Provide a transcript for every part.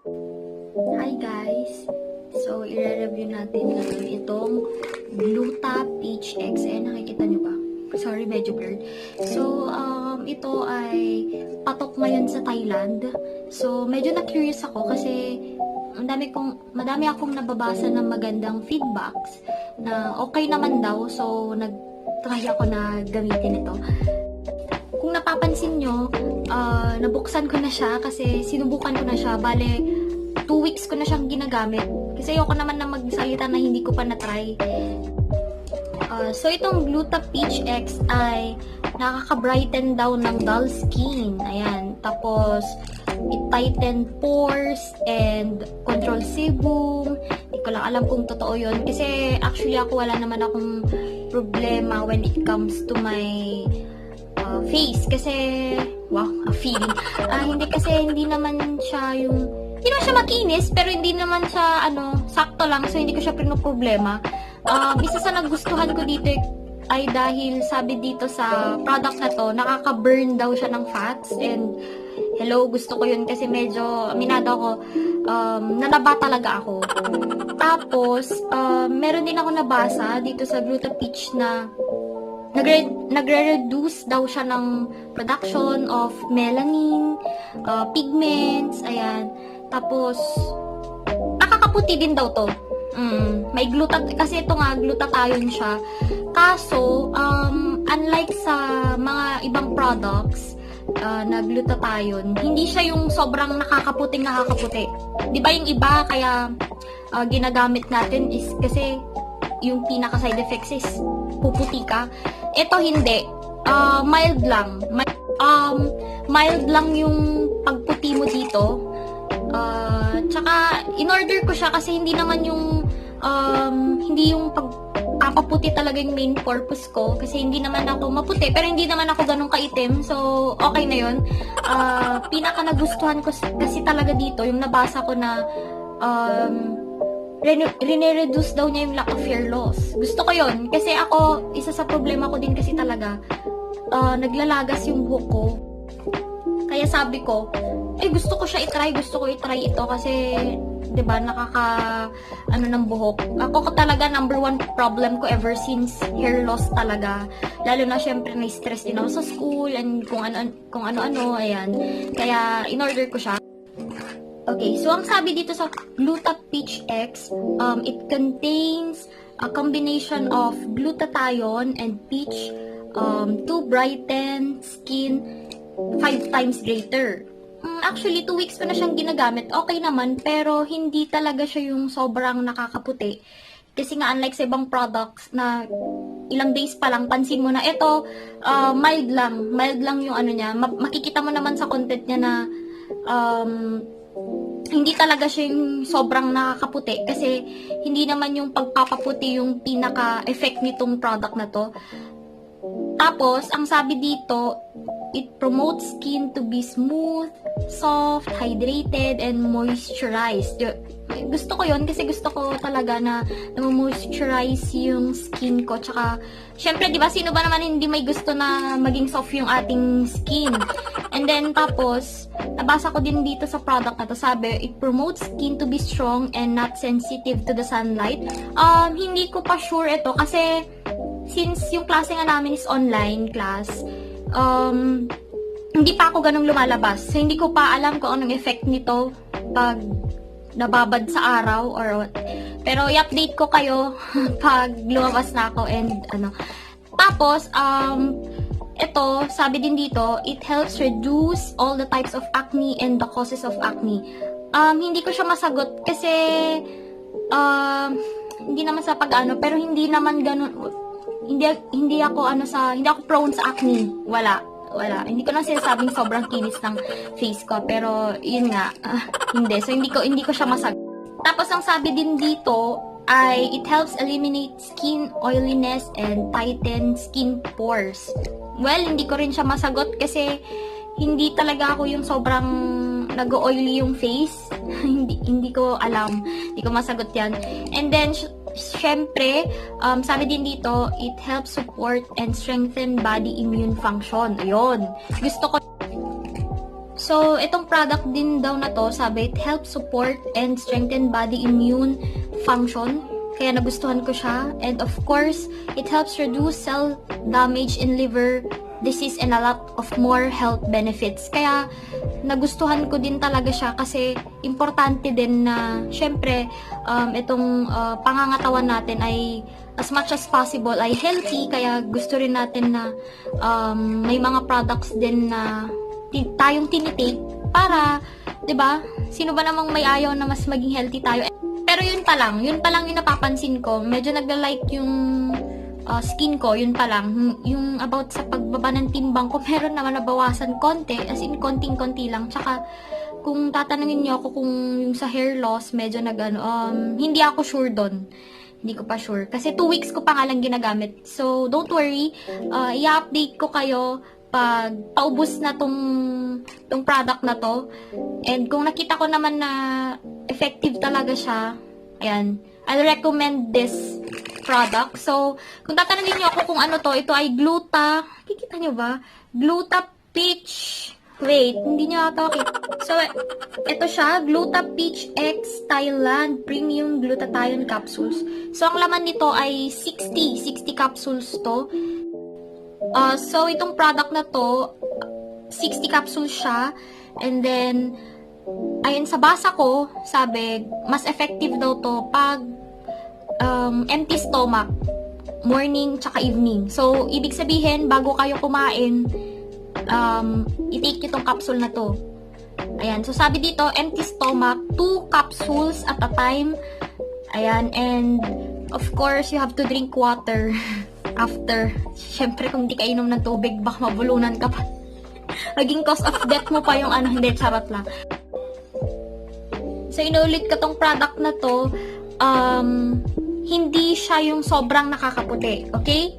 Hi guys! So, i-review natin ngayon itong Gluta Peach X. Nakikita nyo ba? Sorry, medyo blurred. So, ito ay patok ngayon sa Thailand. So, medyo na-curious ako kasi madami akong nababasa ng magandang feedbacks na okay naman daw. So, nag-try ako na gamitin ito. Kung napapansin nyo, nabuksan ko na siya kasi sinubukan ko na siya. Bale, 2 weeks ko na siyang ginagamit. Kasi ayoko naman na magsalita na hindi ko pa na-try. So, itong Gluta Peach X ay nakaka-brighten daw ng dull skin. Ayan. Tapos, it tighten pores and control sebum. Hindi ko lang alam kung totoo yun. Kasi, actually, ako wala naman akong problema when it comes to my face. Kasi, wow, a feeling. Hindi naman siya yung hindi naman siya makinis, pero hindi naman siya, sakto lang. So, hindi ko siya problema. Isa sa nagustuhan ko dito ay dahil sabi dito sa product na to, nakaka-burn daw siya ng fats. And, hello, gusto ko yun kasi medyo, aminado ako, nanaba talaga ako. Tapos, meron din ako nabasa dito sa Gluta Peach na nagre-reduce daw siya ng production of melanin, pigments, ayan. Tapos, nakakaputi din daw to. May kasi ito nga, glutathione siya. Kaso, unlike sa mga ibang products na glutathione, hindi siya yung sobrang nakakaputi. Di ba yung iba, kaya ginagamit natin is kasi yung pinaka side effects is puputi ka. Ito hindi. Mild lang. Mild lang yung pagputi mo dito. Tsaka, in-order ko siya kasi hindi naman yung pagpapaputi talaga yung main purpose ko. Kasi hindi naman ako maputi, pero hindi naman ako ganun kaitim. So, okay na yun. Pinaka nagustuhan ko kasi talaga dito, yung nabasa ko na rene-reduce daw niya yung lack of hair loss. Gusto ko yun. Kasi ako, isa sa problema ko din kasi talaga, naglalagas yung buhok ko. Kaya sabi ko, gusto ko i-try ito kasi, 'di ba, ng buhok. Ako talaga number one problem ko ever since hair loss talaga. Lalo na syempre na stress din ako sa school and kung ano-ano, ayan. Kaya in-order ko siya. Okay, so ang sabi dito sa Gluta Peach X, it contains a combination of glutathione and peach to brighten skin 5 times greater. Actually, 2 weeks ko na siyang ginagamit. Okay naman, pero hindi talaga siya yung sobrang nakakaputi. Kasi nga, unlike sa ibang products na ilang days pa lang, pansin mo na, ito, mild lang. Mild lang yung niya. Makikita mo naman sa content niya na hindi talaga siya yung sobrang nakakaputi. Kasi hindi naman yung pagpapaputi yung pinaka-effect nitong product na to. Tapos, ang sabi dito, it promotes skin to be smooth, soft, hydrated, and moisturized. Gusto ko yun kasi gusto ko talaga na moisturize yung skin ko. Tsaka, syempre, di ba, sino ba naman hindi may gusto na maging soft yung ating skin? And then, tapos, nabasa ko din dito sa product na to, sabi, it promotes skin to be strong and not sensitive to the sunlight. Hindi ko pa sure ito kasi, since yung klase nga namin is online class, hindi pa ako ganung lumalabas. So, hindi ko pa alam kung anong effect nito pag nababad sa araw or what. Pero, i-update ko kayo pag lumabas na ako and Tapos, ito, sabi din dito, it helps reduce all the types of acne and the causes of acne. Hindi ko siya masagot kasi hindi naman sa pero hindi naman ganun. Hindi ako prone sa acne. Wala. Hindi ko na sinasabing sobrang kinis ng face ko, pero yun nga, hindi. So hindi ko siya masagot. Tapos ang sabi din dito ay it helps eliminate skin oiliness and tighten skin pores. Well, hindi ko rin siya masagot kasi hindi talaga ako yung sobrang nag-oily yung face. hindi ko alam. Hindi ko masagot yan. And then, syempre, sabi din dito, it helps support and strengthen body immune function. Ayun. Gusto ko. So, itong product din daw na to, sabi, it helps support and strengthen body immune function. Kaya nagustuhan ko siya. And of course, it helps reduce cell damage in liver disease and a lot of more health benefits. Kaya nagustuhan ko din talaga siya kasi importante din na syempre itong pangangatawan natin ay as much as possible ay healthy. Kaya gusto rin natin na may mga products din na tayong tinitake para, 'di ba? Sino ba namang may ayaw na mas maging healthy tayo? Pero yun pa lang yung napapansin ko, medyo nagla-like yung skin ko, yun pa lang. Yung about sa pagbaba ng timbang ko, meron naman nabawasan konti, as in konting-konti lang. Tsaka, kung tatanungin niyo ako kung yung sa hair loss, medyo hindi ako sure doon. Hindi ko pa sure. Kasi 2 weeks ko pa nga lang ginagamit. So, don't worry. I-update ko kayo pag paubos na tong product na to. And kung nakita ko naman na effective talaga siya, ayan, I'll recommend this product. So, kung tatanungin niyo ako kung ano to, ito ay Gluta, kikita niyo ba? Gluta Peach, wait, hindi niyo ata okay. So, ito siya, Gluta Peach X Thailand Premium Glutathione Capsules. So, ang laman nito ay 60 capsules to. So, itong product na to, 60 capsules siya. And then, ayun sa basa ko, sabi, mas effective daw to pag empty stomach, morning tsaka evening. So, ibig sabihin, bago kayo kumain, i-take nyo tong capsule na to. Ayan. So, sabi dito, empty stomach, 2 capsules at a time. Ayan. And, of course, you have to drink water after. Siyempre, kung di ka inom ng tubig, baka mabulunan ka pa. Maging cause of death mo pa yung hindi, charot lang. So, inulit ko tong product na to, hindi siya yung sobrang nakakaputi, okay?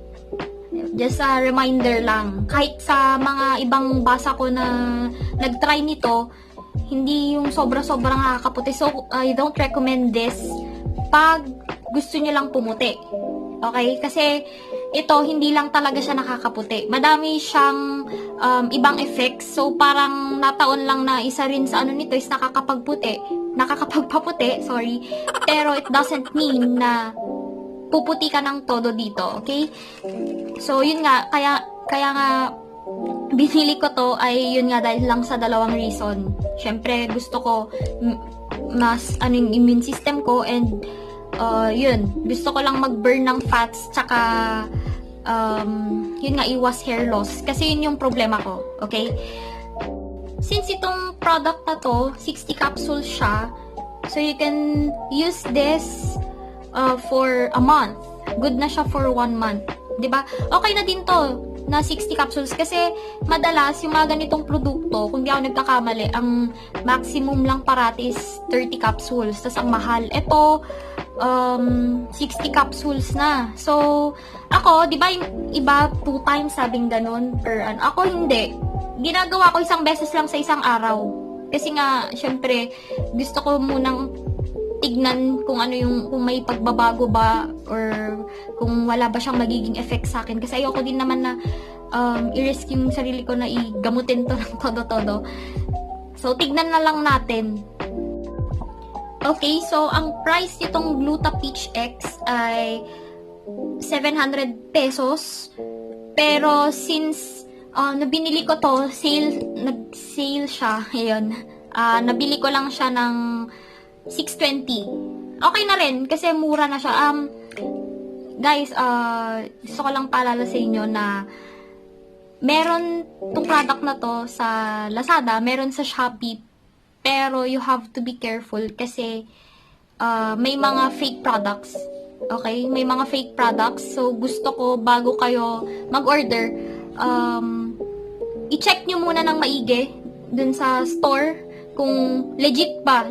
Just a reminder lang. Kahit sa mga ibang basa ko na nag-try nito, hindi yung sobra-sobrang nakakaputi. So, I don't recommend this pag gusto nyo lang pumuti. Okay? Kasi, ito, hindi lang talaga siya nakakaputi. Madami siyang ibang effects. So, parang nataon lang na isa rin sa nito is nakakapagpaputi, sorry. Pero it doesn't mean na puputi ka ng todo dito, okay? So, yun nga, kaya nga binili ko to ay yun nga dahil lang sa dalawang reason. Syempre, gusto ko mas yung immune system ko and yun, gusto ko lang mag-burn ng fats tsaka yun nga, iwas hair loss. Kasi yun yung problema ko, okay? Since itong product na to, 60 capsules siya, so you can use this for a month. Good na siya for 1 month. 'Di ba? Okay na din to na 60 capsules kasi madalas yung mga ganitong produkto, kung di ako nagkakamali, ang maximum lang parati is 30 capsules. Tas ang mahal. Ito 60 capsules na. So, ako, 'di ba yung iba 2 times sabing ganun per ako hindi. Ginagawa ko isang beses lang sa isang araw. Kasi nga, syempre, gusto ko munang tignan kung ano kung may pagbabago ba or kung wala ba siyang magiging effect sa akin. Kasi ayoko din naman na i-risk yung sarili ko na igamutin to ng todo-todo. So, tignan na lang natin. Okay, so, ang price nitong Gluta Peach X ay 700 pesos. Pero, since nabinili ko to, nag-sale siya, ayun. Nabili ko lang siya ng 620. Okay na rin, kasi mura na siya. Guys, gusto ko lang paalala sa inyo na meron tong product na to sa Lazada, meron sa Shopee, pero you have to be careful kasi may mga fake products. Okay? May mga fake products. So, gusto ko bago kayo mag-order, i-check nyo muna ng maigi dun sa store kung legit ba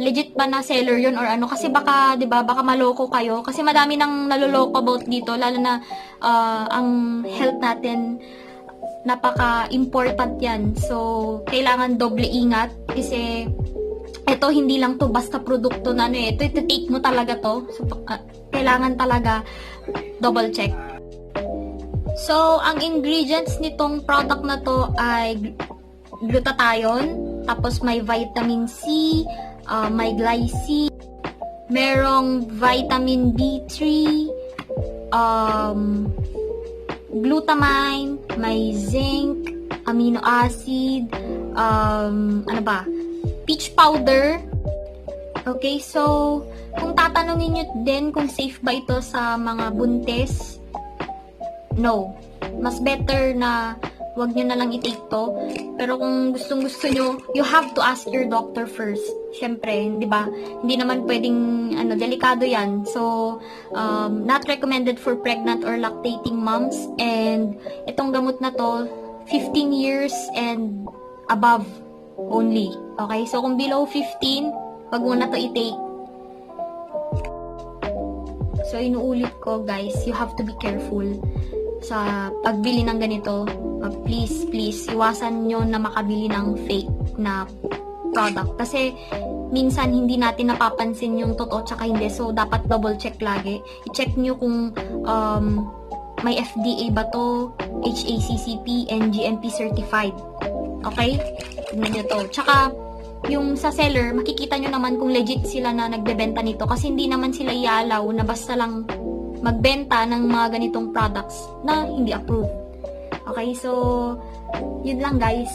na seller yun or ano, kasi baka 'di ba, baka maloko kayo kasi madami nang naloloko about dito, lalo na ang health natin napaka-important yan. So, kailangan doble ingat kasi ito hindi lang to basta produkto na ito take mo talaga to. So, kailangan talaga double check. So, ang ingredients nitong product na to ay glutathione, Tapos may vitamin C, may glycine, merong vitamin B3, glutamine, may zinc, amino acid, ano ba, peach powder. Okay, so kung tatanungin nyo din kung safe ba ito sa mga buntis, no. Mas better na wag nyo na lang i-take to. Pero kung gustong-gusto nyo, you have to ask your doctor first. Syempre, di ba? Hindi naman pwedeng, delikado yan. So, not recommended for pregnant or lactating moms. And, itong gamot na to, 15 years and above only. Okay? So, kung below 15, wag mo na to i-take. So, inuulit ko, guys, you have to be careful sa pagbili ng ganito. Please, iwasan nyo na makabili ng fake na product. Kasi, minsan, hindi natin napapansin yung totoo tsaka hindi. So, dapat double check lagi. I-check nyo kung may FDA ba to, HACCP, and GMP certified. Okay? Tignan nyo to. Tsaka, yung sa seller, makikita nyo naman kung legit sila na nagbebenta nito kasi hindi naman sila ialaw na basta lang magbenta ng mga ganitong products na hindi approved. Okay, so yun lang guys.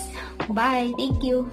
Bye. Thank you.